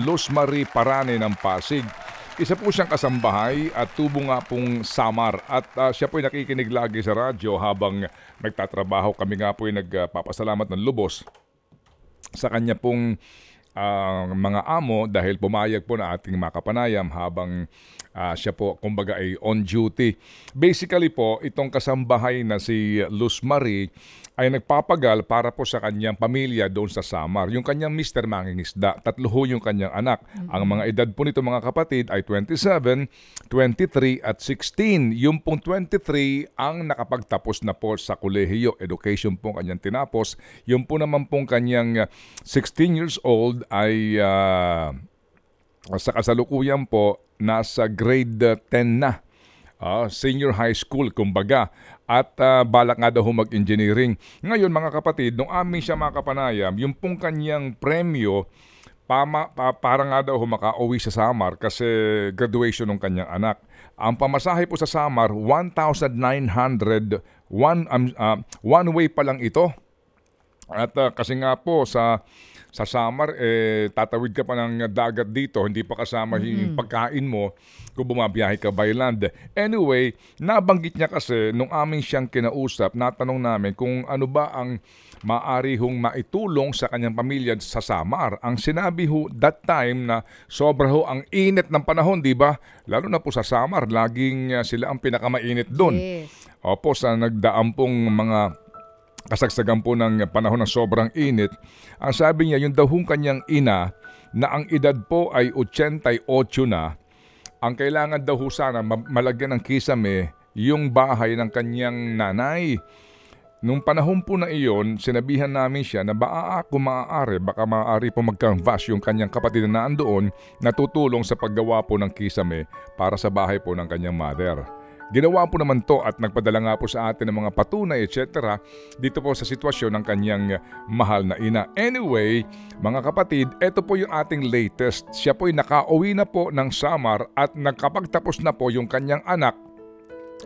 Luz Marie Parane ng Pasig. Isa po siyang kasambahay at tubo nga pong Samar. At siya po ay nakikinig lagi sa radyo habang nagtatrabaho. Kami nga po ay nagpapasalamat ng lubos sa kanya pong mga amo dahil pumayag po na ating makapanayam habang siya po kumbaga ay on duty. Basically po, itong kasambahay na si Luz Marie ay nagpapagal para po sa kanyang pamilya doon sa Samar. Yung kanyang Mr. Mangingisda, 3 ho yung kanyang anak. Ang mga edad po nito mga kapatid ay 27, 23 at 16. Yung pong 23 ang nakapagtapos na po sa kolehiyo. Education po kanyang tinapos. Yung po naman pong kanyang 16 years old ay sa kasalukuyan po nasa grade 10 na. Senior high school kumbaga at balak nga daw mag-engineering. Ngayon mga kapatid, nung amin siya makapanayam, yung pong kanyang premyo para nga daw makauwi sa Samar kasi graduation ng kanyang anak. Ang pamasahe po sa Samar, 1,900, one way pa lang ito. At kasi nga po sa Samar, tatawid ka pa ng dagat dito, hindi pa kasama yung pagkain mo kung bumabiyahe ka by land. Anyway, nabanggit niya kasi nung aming siyang kinausap, natanong namin kung ano ba ang maaari hong maitulong sa kanyang pamilya sa Samar. Ang sinabi ho that time na sobra ho ang init ng panahon, di ba? Lalo na po sa Samar, laging sila ang pinakamainit doon. Yes. Opo, sa nagdaan pong mga kasagsagan po ng panahon ng sobrang init, ang sabi niya, yung daw hong kanyang ina na ang edad po ay 88 na, ang kailangan daw ho sana malagyan ng kisame yung bahay ng kanyang nanay. Nung panahon po na iyon, sinabihan namin siya na kung baka maaari po mag-canvas yung kanyang kapatid na naandoon na tutulong sa paggawa po ng kisame para sa bahay po ng kanyang mother. Ginawa po naman to at nagpadala nga po sa atin ng mga patunay, etc. dito po sa sitwasyon ng kanyang mahal na ina. Anyway, mga kapatid, ito po yung ating latest. Siya po'y nakauwi na po ng Samar at nagkapagtapos na po yung kanyang anak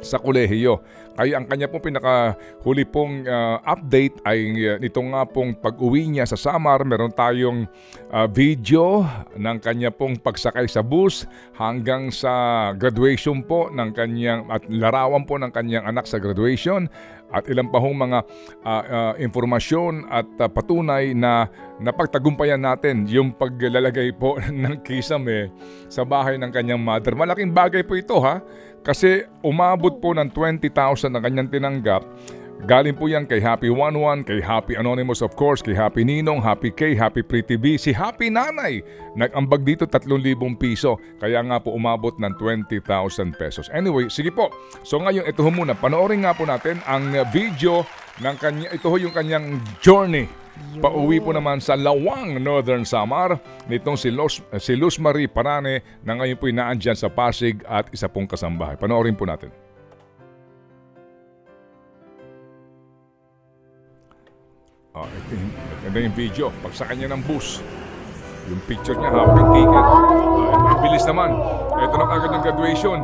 sa kolehiyo. Kaya ang kanya pong pinakahuli pong update ay nito nga pong pag-uwi niya sa Samar. Meron tayong video ng kanya pong pagsakay sa bus hanggang sa graduation po ng kanyang at larawan po ng kanyang anak sa graduation at ilang pa hong mga informasyon at patunay na napagtagumpayan natin yung paglalagay po ng kisame sa bahay ng kanyang mother. Malaking bagay po ito kasi umabot po ng 20,000 na kanyang tinanggap. Galing po yan kay Happy 11, kay Happy Anonymous of course, kay Happy Ninong, Happy K, Happy Pretty B, si Happy Nanay. Nag-ambag dito 3,000 piso. Kaya nga po umabot ng 20,000 pesos. Anyway, sige po. So ngayon, ito muna. Panoorin nga po natin ang video ng kanya. Ito yung kanyang journey. Pauwi po naman sa Lawang, Northern Samar nitong si Luz Marie Parane na ngayon po inaandyan sa Pasig at isa pong kasambahay. Panoorin po natin. Ito yung video. Pagsakay niya ng bus. Yung picture niya, hawak yung ticket. Ang bilis naman. Ito na kagad yung graduation.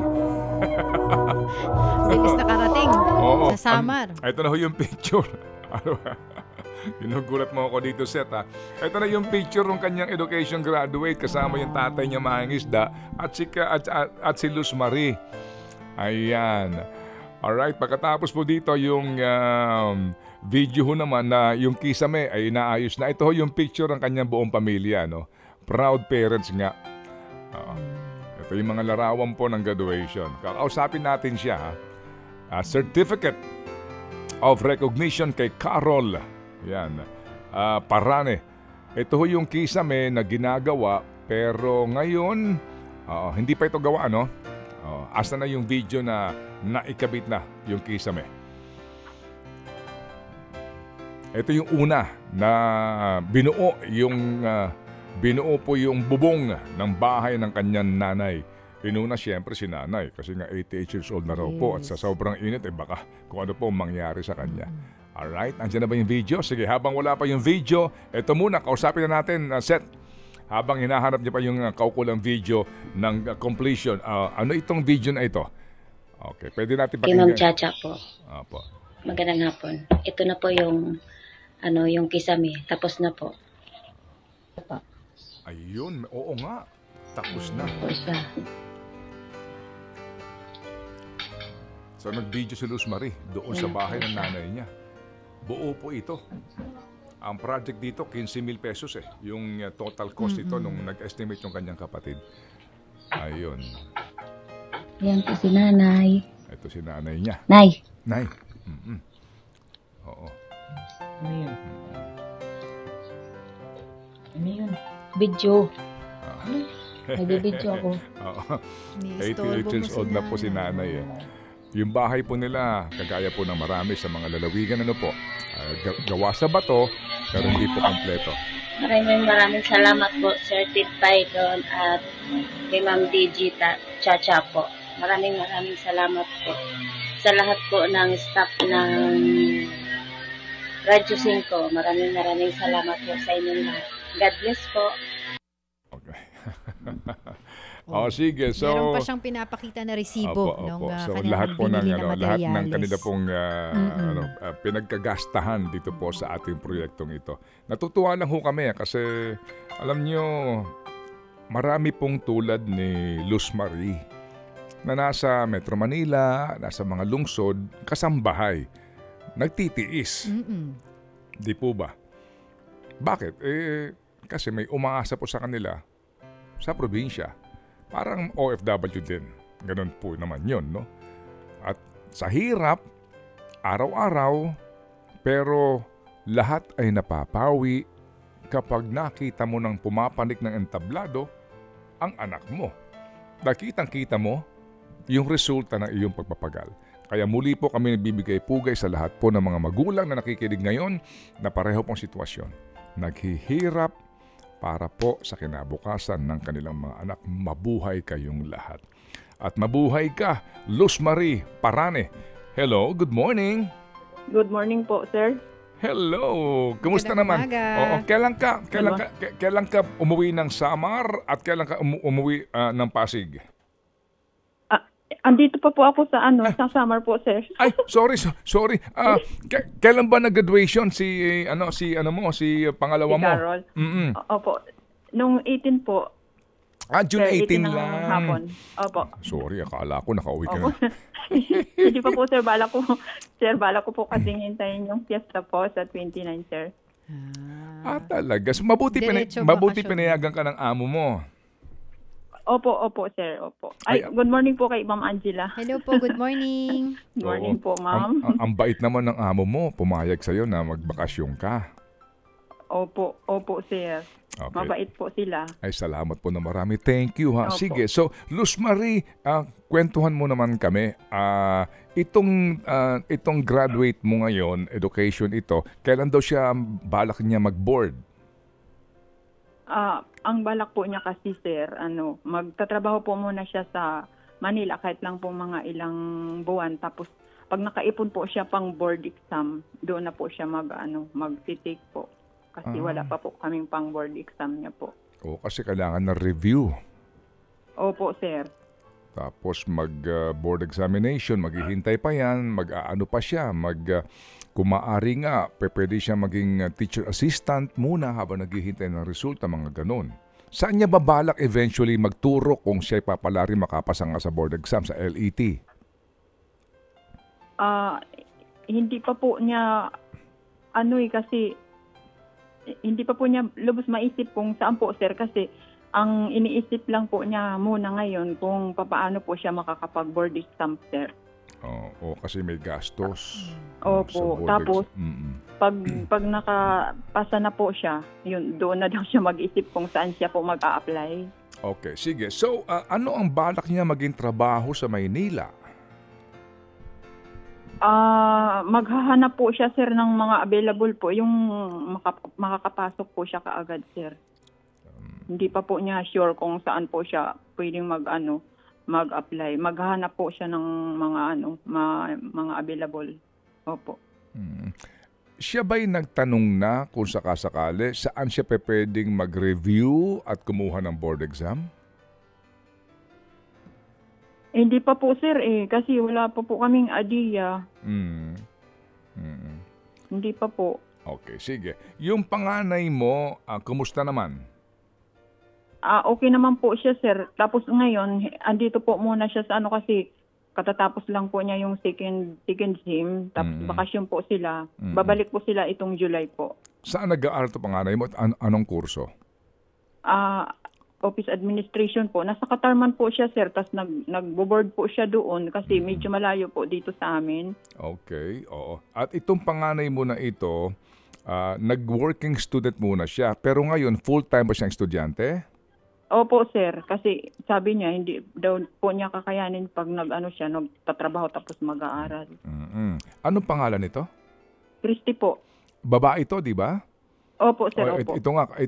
Bilis na karating sa Samar. Ito na ho yung picture. Ginugulat mo ako dito, Seth. Ito na yung picture ng kanyang education graduate kasama yung tatay niya Mangingisda at si Luz Marie. Ayan. Alright, pagkatapos po dito yung video ho naman na yung kisame ay inaayos na. Ito ho yung picture ng kanyang buong pamilya. No? Proud parents nga. Ito yung mga larawan po ng graduation. Kakausapin natin siya. Certificate of Recognition kay Carol. Yan. Parane. Ito ho yung kisame na ginagawa pero ngayon hindi pa ito gawa, no? Asa na yung video na naikabit na yung kisame. Ito yung una na binuo po yung bubong ng bahay ng kanyang nanay. Inuna siyempre si nanay kasi nga 88 years old na raw po at sa sobrang init baka kung ano po mangyari sa kanya. Alright, andyan na ba yung video? Sige, habang wala pa yung video, ito muna, kausapin na natin, Seth. Habang hinahanap niya pa yung kaukulang video ng completion. Ano itong video na ito? Okay, pwede natin Ma'am pakinggan. Chacha po. Apo. Magandang hapon. Ito na po yung, yung kisame. Tapos na po. Ayun, oo nga. Tapos na. po siya. So nag-video si Luz Marie doon sa bahay ng nanay niya. Buo po ito. Ang project dito, 15,000 pesos eh. Yung total cost ito nung nag-estimate yung kanyang kapatid. Ayun. Yan po si nanay. Ito si nanay niya. Nay. Nay. Oo. Ano yun? Ano yun? Video. Nag-video ako. Oo. Ni-istorbo 88 mo years si old na po si nanay eh. Yung bahay po nila, kagaya po ng marami sa mga lalawigan, gawa sa bato, pero hindi po kompleto. Maraming salamat po, Sir Ted Python at kay Ma'am Digita Chacha po. Maraming salamat po sa lahat po ng staff ng Radyo 5. Maraming salamat po sa inyong lahat. God bless po. Okay. Sige. So, Meron pa siyang pinapakita na resibo Opo. So kanyang lahat po ng binili na lahat ng materyales. kanila pong pinagkagastahan dito po sa ating proyektong ito. Natutuwa lang ho kami kasi alam nyo, marami pong tulad ni Luz Marie na nasa Metro Manila, nasa mga lungsod, kasambahay, nagtitiis. Di po ba? Bakit? Kasi may umaasa po sa kanila sa probinsya. Parang OFW din. Ganun po naman yun, no? At sa hirap, araw-araw, pero lahat ay napapawi kapag nakita mo ng pumapanik ng entablado ang anak mo. Nakitang-kita mo yung resulta ng iyong pagpapagal. Kaya muli po kami nagbibigay pugay sa lahat po ng mga magulang na nakikinig ngayon na pareho pong sitwasyon. Naghihirap para po sa kinabukasan ng kanilang mga anak. Mabuhay kayong lahat. At mabuhay ka, Luz Marie Parane. Hello, good morning. Good morning po, sir. Hello, kumusta naman? Oo, kailan ka umuwi ng Samar at kailan ka umuwi ng Pasig? Andito pa po ako sa sa Samar po, sir. Ay, sorry. Kailan ba nag-graduation si pangalawa Si mo? Carol. Opo. Nung 18 po. June Sir, 18 18 ng lang. hapon. Opo. Sorry, akala ko nakauwi ka Opo. na. Hindi pa po, sir. Bala ko po kasing hintayin yung fiesta po sa 29, sir. Talaga. So, mabuti Diretso bakasyon. pinayagan ka ng amo mo. Opo, sir. Opo. Good morning po kay Ma'am Angela. Hello po, good morning. Good morning po, ma'am. Ang bait naman ng amo mo, pumayag sa'yo na magbakasyon ka. Opo, sir. Okay. Mabait po sila. Ay, salamat po na marami. Thank you, ha. Opo. Sige, so, Luz Marie, kwentuhan mo naman kami. Itong graduate mo ngayon, education ito, kailan daw siya balak niya mag-board? Ang balak po niya kasi, sir, magtatrabaho po muna siya sa Manila kahit lang po mga ilang buwan. Tapos, pag nakaipon po siya pang board exam, doon na po siya mag-take po. Kasi wala pa po kaming pang board exam niya po. Kasi kailangan na review. Opo, sir. Tapos mag-board examination, maghihintay pa yan, mag-aano pa siya, kung maaari nga, pwede siya maging teacher assistant muna habang naghihintay ng resulta, mga ganun. Saan niya babalak eventually magturo kung siya papalari makapasa nga sa board exam, sa LET? Hindi pa po niya, kasi hindi pa po niya lubos maisip kung saan po, sir, kasi ang iniisip lang po niya muna ngayon kung paano po siya makakapag-board exam, sir. Kasi may gastos. Opo. Tapos, pag nakapasa na po siya, doon na daw siya mag-isip kung saan siya po mag-a-apply. Okay, sige. So, ano ang balak niya maging trabaho sa Maynila? Maghahanap po siya, sir, ng mga available po. Yung makakapasok po siya kaagad, sir. Hindi pa po niya sure kung saan po siya pwedeng mag-apply. Maghahanap po siya ng mga available. Opo. Siya ba'y nagtanong na kung sakasakali saan siya pwedeng mag-review at kumuha ng board exam? Hindi pa po, sir, kasi wala pa po kaming idea. Hindi pa po. Okay, sige. Yung panganay mo, kumusta naman? Okay naman po siya, sir. Tapos ngayon, andito po muna siya sa ano kasi katatapos lang po niya yung second SIM. Tapos bakasyon po sila. Babalik po sila itong July po. Saan nag-aaral to panganay mo at anong kurso? Office administration po. Nasa Katarman po siya, sir. Tapos nag-board po siya doon kasi medyo malayo po dito sa amin. Okay, oo. At itong panganay mo na ito, nag-working student muna siya. Pero ngayon, full-time ba siyang estudyante? Opo, sir. Kasi sabi niya, hindi daw po niya kakayanin pag nagtatrabaho tapos mag-aaral. Anong pangalan nito? Christy po. Babae ito, di ba? Opo, sir. Opo.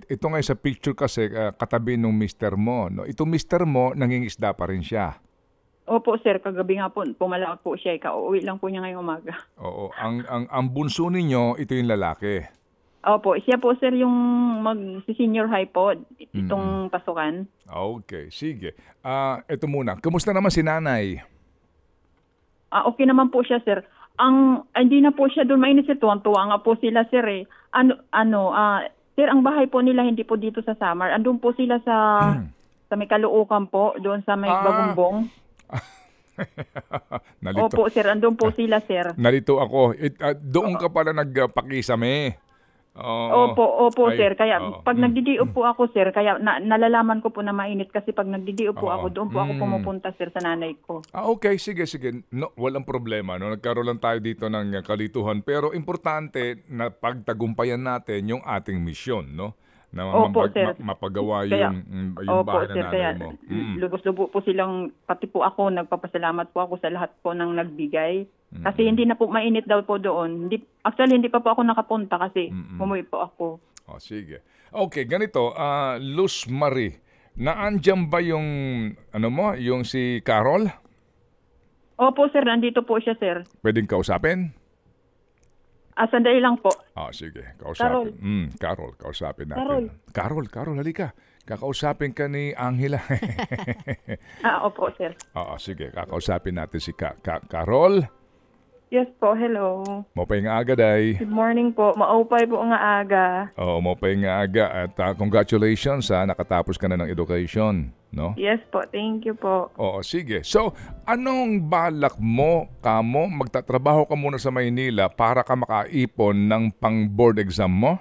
Ito nga sa picture kasi katabi nung mister mo. No? Itong mister mo, nangingisda pa rin siya. Opo, sir. Kagabi nga po, pumalaot po siya. Kauwi lang po niya ngayong umaga. Oo. Ang bunso ninyo, ito yung lalaki. Opo. Siya po, sir, yung si-senior high po, itong pasukan. Okay, sige. Ito muna. Kumusta naman si nanay? Okay naman po siya, sir. Hindi na po siya doon mainit, sir. Tuwang-tuwa nga po sila, sir, eh. Sir, ang bahay po nila hindi po dito sa Samar. Andun po sila sa may Caloocan po, doon sa may Bagumbong. Opo, sir. Andun po sila, sir. Nalito ako. Doon ka pala nagpakisame. Opo, sir. Kaya pag nagdidiop po ako, sir, kaya nalalaman ko po na mainit kasi pag nagdidiop po ako, doon po ako pumupunta, sir, sa nanay ko. Okay, sige. No, walang problema. No? Nagkaroon lang tayo dito ng kalituhan. Pero importante na pagtagumpayan natin yung ating misyon, no? Na mapagawa yung bahay na nanay mo. Lubos-lubo po silang, pati po ako, nagpapasalamat po ako sa lahat po ng nagbigay. Kasi hindi na po mainit daw po doon. Actually, hindi pa po ako nakapunta kasi umuwi po ako. Sige. Okay, ganito. Luz Marie, naandyan ba yung, yung si Carol? Opo, sir. Nandito po siya, sir. Pwedeng kausapin? Sandali lang po. Sige. Kausapin. Carol, kausapin natin. Carol, halika. Kakausapin ka ni Angela. Opo, sir. Sige. Kakausapin natin si Carol. Yes po, hello. Mopay nga aga, day. Good morning po. Maupay po nga aga. Mopay nga aga. At congratulations, nakatapos ka na ng education. No? Yes po, thank you po. Sige. So, anong balak mo, kamo? Magtatrabaho ka muna sa Maynila para ka makaipon ng pang-board exam mo?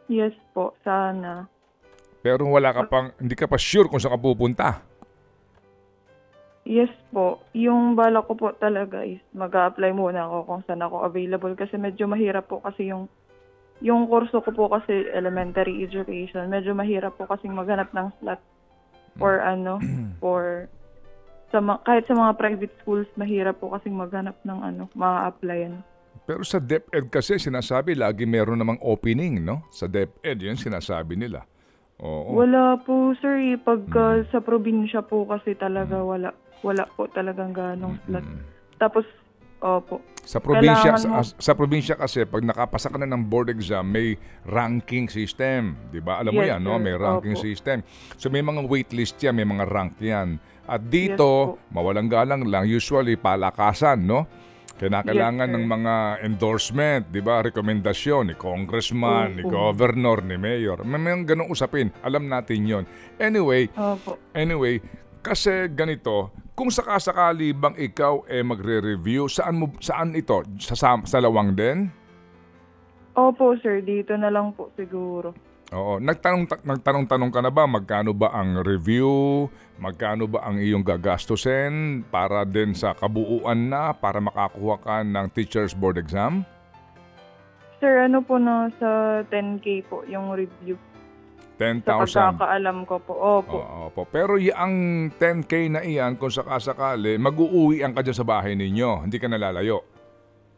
Yes po, sana. Pero hindi ka pa sure kung saan ka pupunta? Yes po. Yung balak ko po talaga is mag-a-apply muna ako kung saan ako available kasi medyo mahirap po kasi yung kurso ko po kasi elementary education. Medyo mahirap po kasi maghanap ng slot kahit sa mga private schools, mahirap po kasing maghanap ng ma-applyan. Pero sa DepEd kasi sinasabi lagi meron namang opening, no? Sa DepEd, yun sinasabi nila. Wala po, sir. Pagka sa probinsya po kasi talaga wala po talagang ganong slot. Tapos, opo. Sa probinsya kasi pag nakapasa ka na ng board exam, may ranking system, 'di ba? Alam mo 'yan, no? May ranking system. So may mga waitlist 'yan, may mga rank 'yan. At dito, mawalang galang lang, usually palakasan, no? Kailangan ng mga endorsement, 'di ba? Rekomendasyon ni congressman, ni governor, ni mayor. May mga ganung usapin. Alam natin 'yon. Anyway, kasi ganito, kung sakasakali bang ikaw magre-review, saan ito? Sa Lawang din? Opo, sir. Dito na lang po siguro. Nagtanong-tanong ka na ba magkano ba ang review? Magkano ba ang iyong gagastusin para din sa kabuuan na para makakuha ka ng teacher's board exam? Sir, sa 10K po yung review. 10,000. Sa pagkakaalam ko po. Opo. Pero ang 10K na iyan, kung sakasakali, mag-uuwian ka dyan sa bahay ninyo. Hindi ka nalalayo.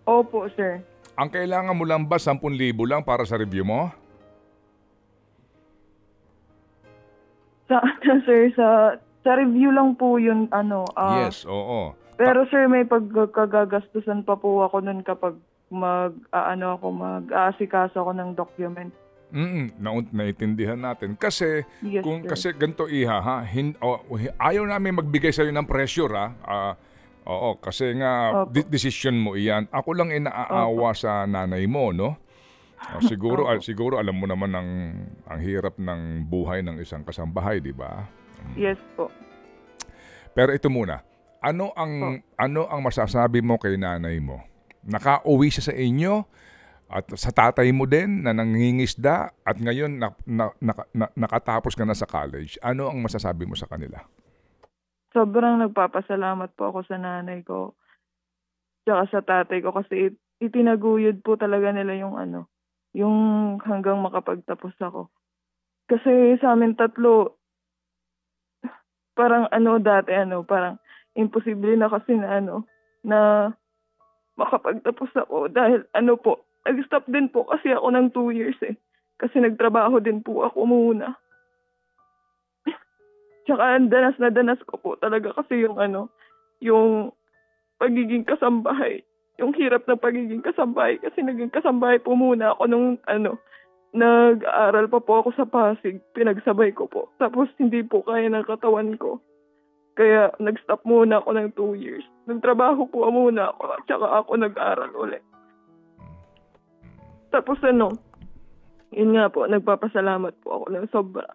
Opo, sir. Ang kailangan mo lang ba 10,000 lang para sa review mo? Sa review lang po yun, yes, oo. Pero sir, may pagkagagastusan pa po ako nun kapag mag-aasikaso ako ng document. Naiintindihan natin. Kasi, yes, kasi ganito ayaw namin magbigay sa'yo ng pressure, kasi nga, decision mo iyan. Ako lang inaaawa sa nanay mo, no? Siguro, Opo. siguro alam mo naman ang hirap ng buhay ng isang kasambahay, di ba? Yes po. Pero ito muna, Po. ano ang masasabi mo kay nanay mo? Nakauwi siya sa inyo at sa tatay mo din na nangingisda at ngayon nakatapos ka na sa college. Ano ang masasabi mo sa kanila? Sobrang nagpapasalamat po ako sa nanay ko tsaka sa tatay ko kasi itinaguyod po talaga nila yung yung hanggang makapagtapos ako. Kasi sa amin tatlo, parang dati parang imposible na kasi na makapagtapos ako dahil nag-stop din po kasi ako ng 2 years eh. Kasi nagtrabaho din po ako muna. Tsaka danas na danas ko po talaga kasi yung pagiging kasambahay. Yung hirap ng pagiging kasambahay kasi naging kasambahay po muna ako nung nag-aaral pa po ako sa Pasig. Pinagsabay ko po. Tapos hindi po kaya ng katawan ko. Kaya nag-stop muna ako ng 2 years. Nagtrabaho po muna ako at saka ako nag-aaral ulit. Tapos yun nga po, nagpapasalamat po ako ng sobra.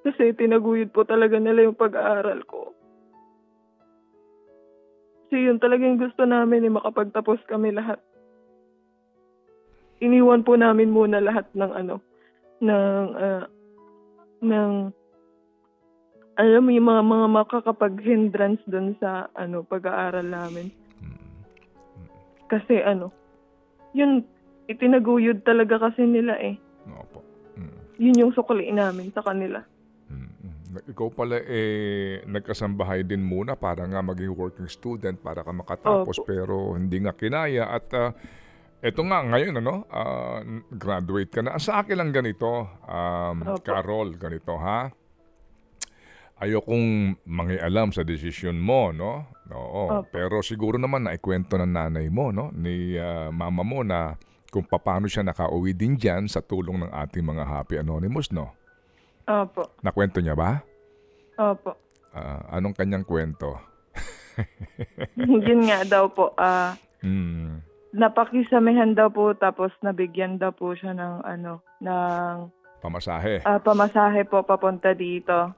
Kasi tinaguyod po talaga nila yung pag-aaral ko. Kasi yun talagang gusto namin makapagtapos kami lahat. Iniwan po namin muna lahat ng alam mo yung mga makakapag-hindrance doon sa pag-aaral namin. Kasi yun itinaguyod talaga kasi nila eh. Opo. Yun yung sukli namin sa kanila. Ikaw pala nagkasambahay din muna para nga maging working student para ka makatapos. Opo. Pero hindi nga kinaya at eto nga ngayon graduate ka na. Sa akin lang ganito, Opo. Carol, ganito ha. Ayokong mangialam sa desisyon mo, no? Oo. Opo. Pero siguro naman naikwento ng nanay mo, no? Ni mama mo na kung paano siya nakauwi din dyan sa tulong ng ating mga Happy Anonymous, no? Opo. Nakwento niya ba? Opo. Anong kanyang kwento? Yun nga daw po. Mm. Napakisamihan daw po tapos nabigyan daw po siya ng Pamasahe. pamasahe po papunta dito.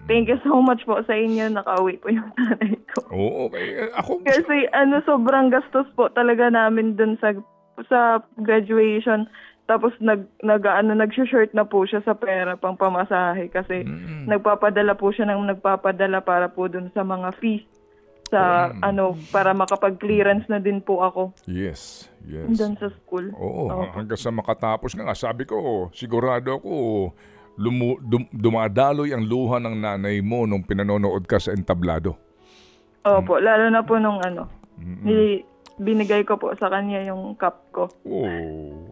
Thank you so much po sa inyo. Nakauwi po yung nanay ko. Oo, okay. Ako, Kasi sobrang gastos po talaga namin dun sa graduation. Tapos nag-short na po siya sa pera pang pamasahe kasi nagpapadala po siya ng nagpapadala para po dun sa mga fees sa para makapag-clearance na din po ako yes. dun sa school. Oo, Opo. hanggang sa makatapos nga. Sabi ko, sigurado ako, dumadaloy ang luha ng nanay mo nung pinanonood ka sa entablado. Opo, lalo na po nung binigay ko po sa kanya yung cup ko. Oh.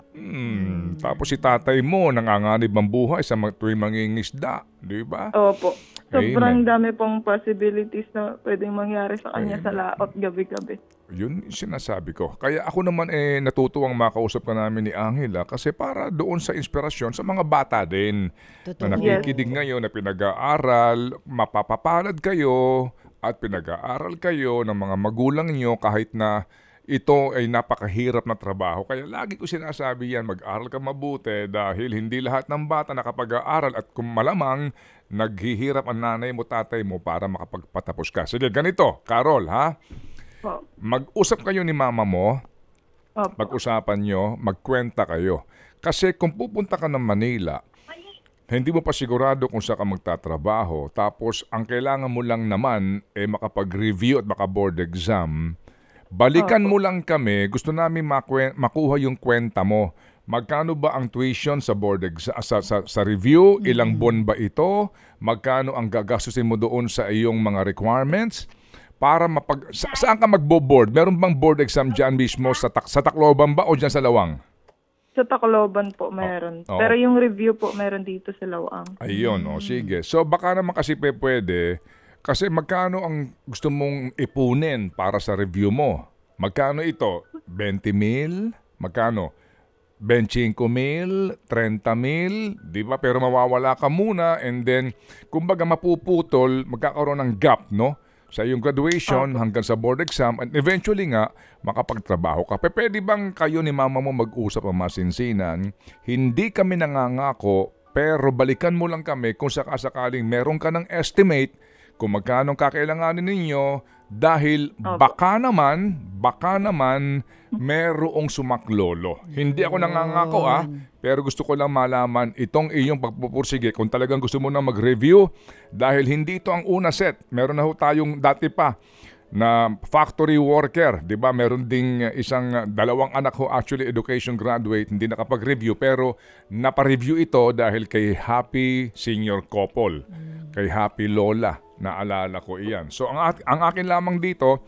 Tapos si tatay mo nanganganib ang buhay sa tuwing mangingisda, di ba? Opo. Sobrang Amen. dami pong possibilities na pwedeng mangyari sa kanya Amen. sa laot gabi-gabi. Yun yung sinasabi ko. Kaya ako naman natutuwang makausap ka namin ni Angela kasi para doon sa inspirasyon sa mga bata din Totoo. na nakikinig ngayon na pinag-aaral, mapapapalad kayo at pinag-aaral kayo ng mga magulang nyo kahit na ito ay napakahirap na trabaho. Kaya lagi ko sinasabi yan, mag-aral ka mabuti dahil hindi lahat ng bata nakapag-aaral at kung malamang naghihirap ang nanay mo, tatay mo para makapagpatapos ka. Sige, ganito, Carol, ha? Po. Mag-usap kayo ni mama mo, Opo. pag-usapan nyo, magkwenta kayo. Kasi kung pupunta ka ng Manila, hindi mo pa sigurado kung saan ka magtatrabaho, tapos ang kailangan mo lang naman makapag-review at maka-board exam, balikan mo lang kami, gusto namin makuha yung kwenta mo. Magkano ba ang tuition sa board exam, sa review? Ilang buwan ba ito? Magkano ang gagastusin mo doon sa iyong mga requirements? Para saan ka magbo-board? Meron bang board exam dyan mismo sa Tacloban ba o dyan sa Lawang? Sa Tacloban po meron. Oo. Pero yung review po meron dito sa Lawang. Ayun, sige. So baka naman kasi pwede, kasi magkano ang gusto mong ipunin para sa review mo? Magkano ito? 20,000? Magkano? 25,000? 30,000? Di ba? Pero mawawala ka muna and then, kumbaga mapuputol, magkakaroon ng gap, no? sa iyong graduation hanggang sa board exam and eventually nga makapagtrabaho ka. Pwede bang kayo ni mama mo mag-usap ang masinsinan? Hindi kami nangangako pero balikan mo lang kami kung sakasakaling meron ka ng estimate kung magkano kakailanganin ninyo dahil baka naman merong sumaklolo. Hindi ako nangangako pero gusto ko lang malaman itong iyong pagpupursige kung talagang gusto mo na mag-review dahil hindi ito ang una set. Meron na ho tayong dati pa na factory worker, 'di ba? Meron ding dalawang anak ho actually education graduate, hindi nakapag-review pero napa-review ito dahil kay Happy Senior Couple, kay Happy Lola. Naalala ko iyan. So ang akin lamang dito,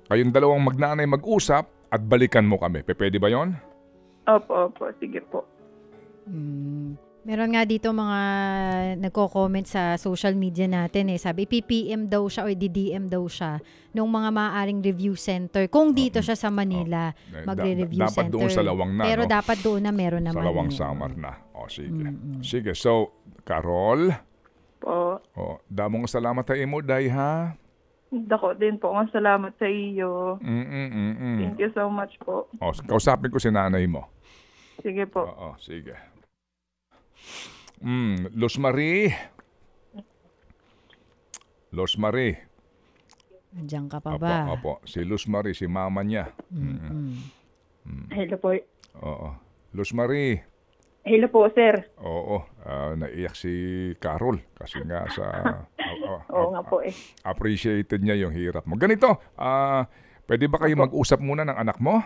kayong dalawang magnanay mag-usap at balikan mo kami. Pwede ba 'yon? Opo, sige po. Meron nga dito mga nagko-comment sa social media natin Sabi, PPM daw siya o DDM daw siya nung mga maaaring review center. Kung dito siya sa Manila, magre-review dapat center. doon sa Lawang na, pero no? dapat doon na meron naman. Sa Lawang Samar na. O, sige. Sige, so, Carol, Po. damong salamat sa imo, day, ha? Dako din po. Ang salamat sa iyo. Thank you so much po. O, kausapin ko si nanay mo. Sige po. Oo, sige. Luz Marie. Andiyan ka pa ba? Opo. Si Luz Marie, si mama niya. Hello po. Oo. Luz Marie. Hello po, sir. Oo. Naiyak si Carol kasi nga sa... Oo nga po appreciated niya yung hirap mo. Ganito, pwede ba kayo mag-usap muna ng anak mo?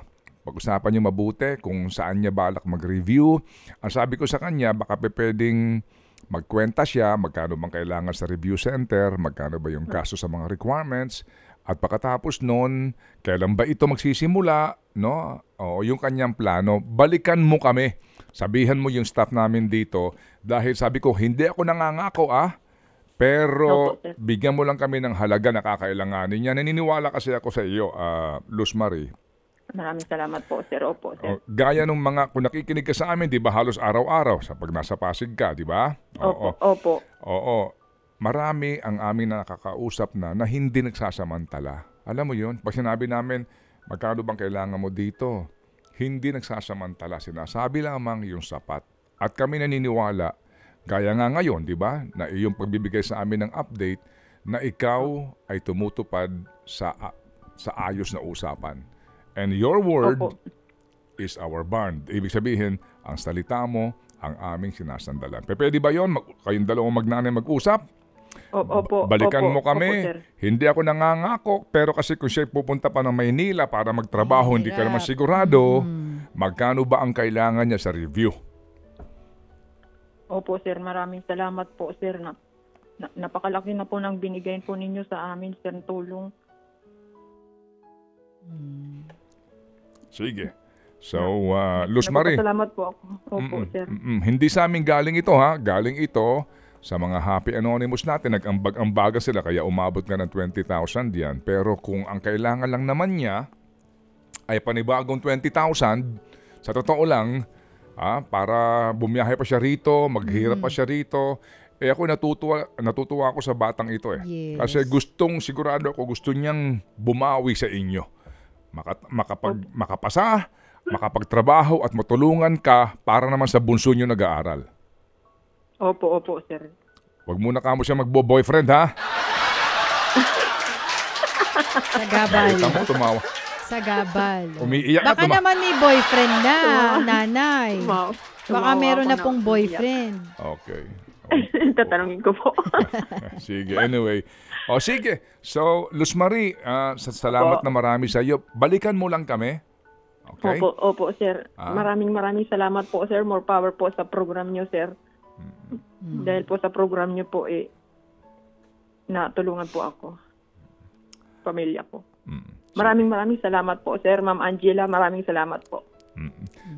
Pag-usapan niyo mabuti kung saan niya balak mag-review. Ang sabi ko sa kanya, baka pwedeng magkwenta siya, magkano bang kailangan sa review center, magkano ba yung gasto sa mga requirements, at pagkatapos nun, kailan ba ito magsisimula, no? O yung kanyang plano, balikan mo kami. Sabihan mo yung staff namin dito dahil sabi ko, hindi ako nangangako pero bigyan mo lang kami ng halaga na kakailanganin niya. Naniniwala kasi ako sa iyo, Luz Marie. Maraming salamat po, sir. Opo, sir. Gaya nung kung nakikinig ka sa amin, di ba halos araw-araw sa pag nasa Pasig ka, di ba? Opo. Oo. Marami ang aming nakakausap na hindi nagsasamantala. Alam mo yun? Pag sinabi namin, magkano bang kailangan mo dito? Hindi nagsasamantala. Sinasabi lamang yung sapat. At kami naniniwala, gaya nga ngayon, di ba? Na iyong pagbibigay sa amin ng update na ikaw ay tumutupad sa ayos na usapan. And your word is our bond. Ibig sabihin, ang salita mo, ang aming sinasandalan. Pwede ba yun? Kayong dalawang magnanay mag-usap? Balikan mo kami. Hindi ako nangangako, pero kasi kung siya pupunta pa ng Maynila para magtrabaho, hindi ka naman sigurado, magkano ba ang kailangan niya sa review? Opo, sir. Maraming salamat po, sir. Napakalaki na po ng binigay po ninyo sa amin, sir, tulong. Sige. So, Luz Marie. Salamat po ako. Opo, sir. Hindi sa amin galing ito, ha? Galing ito sa mga Happy Anonymous natin. Nag-ambaga sila kaya umabot nga ng 20,000 yan. Pero kung ang kailangan lang naman niya ay panibagong 20,000, sa totoo lang, para bumiyahe pa siya rito, maghirap pa siya rito, ako natutuwa ako sa batang ito Yes. Kasi sigurado ako, gusto niyang bumawi sa inyo. Makapasa, makapagtrabaho at matulungan ka para naman sa bunso niyo nag-aaral. Opo, sir. Huwag muna kamo siya magbo-boyfriend, ha? Sa gabal. Tama, tumawa. Sa gabal. Umiiyak Baka naman may boyfriend na, nanay. Baka meron na pong boyfriend. Okay. Tatanungin ko po. Sige, anyway. Sige. So, Luz Marie, salamat na marami sa iyo. Balikan mo lang kami. Okay? Opo, sir. Maraming salamat po, sir. More power po sa program niyo, sir. Dahil po sa program niyo po, natulungan po ako. Pamilya ko. Maraming salamat po, sir. Ma'am Angela, maraming salamat po.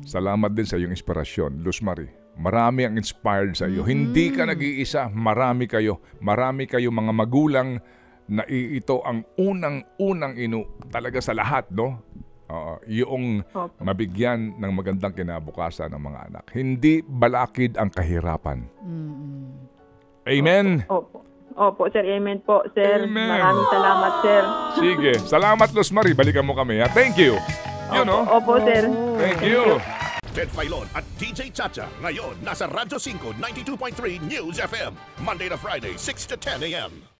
Salamat din sa iyong inspirasyon, Luz Marie. Marami ang inspired sa iyo. Hindi ka nag-iisa, marami kayo. Marami kayo mga magulang na ito ang unang talaga sa lahat, no? Yung mabigyan ng magandang kinabukasan ng mga anak. Hindi balakid ang kahirapan. Amen? Opo, sir. Amen po, sir. Amen. Maraming salamat, sir. Sige. Salamat, Luz Marie. Balikan mo kami. Ha? Thank you. Yun, no? Opo, sir. Thank you. Ted Filon at DJ Chacha. Ngayon, nasa Radyo 5, 92.3 News FM. Monday to Friday, 6 to 10 a.m.